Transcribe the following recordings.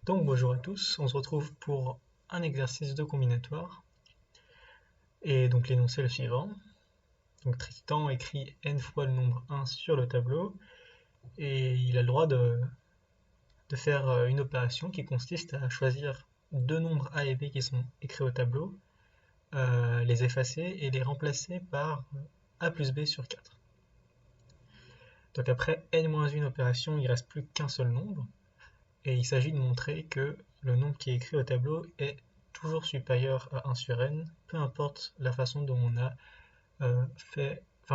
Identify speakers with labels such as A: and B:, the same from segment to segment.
A: Donc bonjour à tous, on se retrouve pour un exercice de combinatoire. Et donc l'énoncé est le suivant. Donc Tristan écrit n fois le nombre 1 sur le tableau et il a le droit de faire une opération qui consiste à choisir deux nombres a et b qui sont écrits au tableau, les effacer et les remplacer par a plus b sur 4. Donc après n-1 opération, il ne reste plus qu'un seul nombre. Et il s'agit de montrer que le nombre qui est écrit au tableau est toujours supérieur à 1 sur n, peu importe la façon dont on a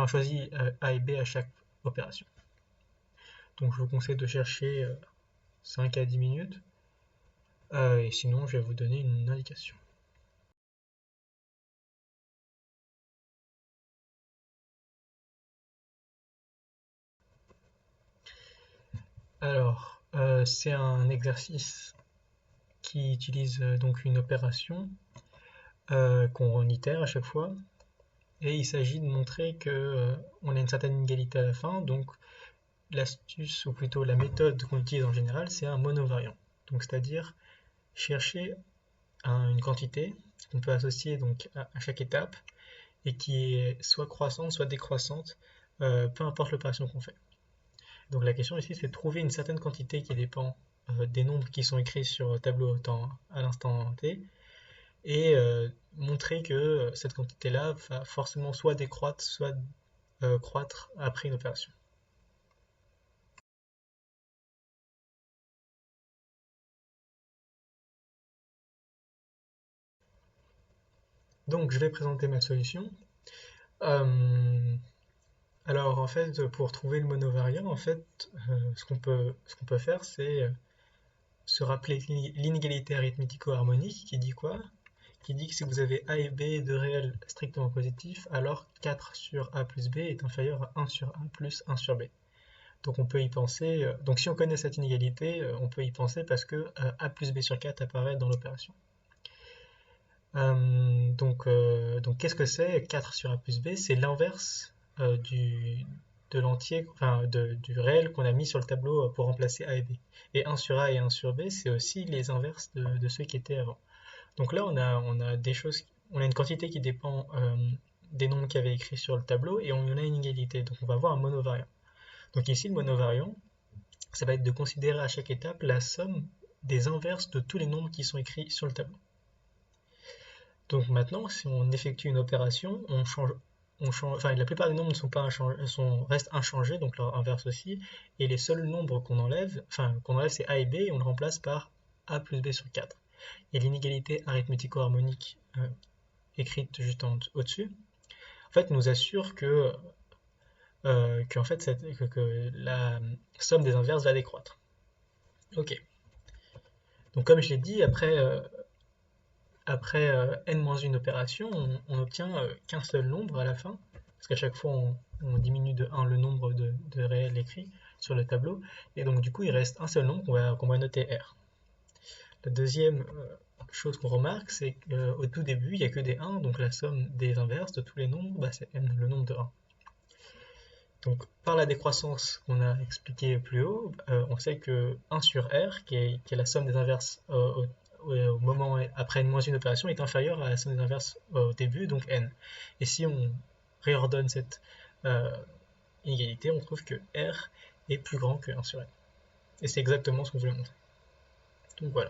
A: choisi A et B à chaque opération. Donc je vous conseille de chercher 5 à 10 minutes, et sinon je vais vous donner une indication. Alors, c'est un exercice qui utilise donc une opération qu'on itère à chaque fois, et il s'agit de montrer que on a une certaine inégalité à la fin, donc l'astuce, ou plutôt la méthode qu'on utilise en général, c'est un monovariant. Donc c'est-à-dire chercher une quantité qu'on peut associer donc à chaque étape et qui est soit croissante, soit décroissante, peu importe l'opération qu'on fait. Donc la question ici, c'est de trouver une certaine quantité qui dépend des nombres qui sont écrits sur le tableau à l'instant t, et montrer que cette quantité-là va forcément soit décroître, soit croître après une opération. Donc je vais présenter ma solution. Alors en fait, pour trouver le monovariant, en fait, ce qu'on peut faire, c'est se rappeler l'inégalité arithmético-harmonique qui dit quoi? Qui dit que si vous avez a et b de réels strictement positifs, alors 4 sur a plus b est inférieur à 1 sur a plus 1 sur b. Donc on peut y penser, donc si on connaît cette inégalité, on peut y penser parce que a plus b sur 4 apparaît dans l'opération. Donc qu'est-ce que c'est 4 sur a plus b? C'est l'inverse de l'entier, du réel qu'on a mis sur le tableau pour remplacer a et b. Et 1 sur a et 1 sur b, c'est aussi les inverses de ceux qui étaient avant. Donc là, on a des choses, on a une quantité qui dépend des nombres qu'il y avait écrits sur le tableau et on a une inégalité. Donc on va avoir un monovariant. Donc ici, le monovariant, ça va être de considérer à chaque étape la somme des inverses de tous les nombres qui sont écrits sur le tableau. Donc maintenant, si on effectue une opération, la plupart des nombres restent inchangés, donc leur inverse aussi, et les seuls nombres qu'on enlève, c'est a et b, et on le remplace par a plus b sur 4. Et l'inégalité arithmético-harmonique écrite juste au-dessus, en fait, nous assure que la somme des inverses va décroître. Ok. Donc comme je l'ai dit, après n-1 opération, on obtient qu'un seul nombre à la fin, parce qu'à chaque fois on diminue de 1 le nombre de réels écrits sur le tableau, et donc du coup il reste un seul nombre qu'on va noter R. La deuxième chose qu'on remarque, c'est qu'au tout début il n'y a que des 1, donc la somme des inverses de tous les nombres, c'est n, le nombre de 1. Donc par la décroissance qu'on a expliqué plus haut, on sait que 1 sur R, qui est la somme des inverses au moment après n-1 opération, est inférieure à la somme des inverses au début, donc n. Et si on réordonne cette inégalité, on trouve que R est plus grand que 1 sur n. Et c'est exactement ce qu'on voulait montrer. Donc voilà.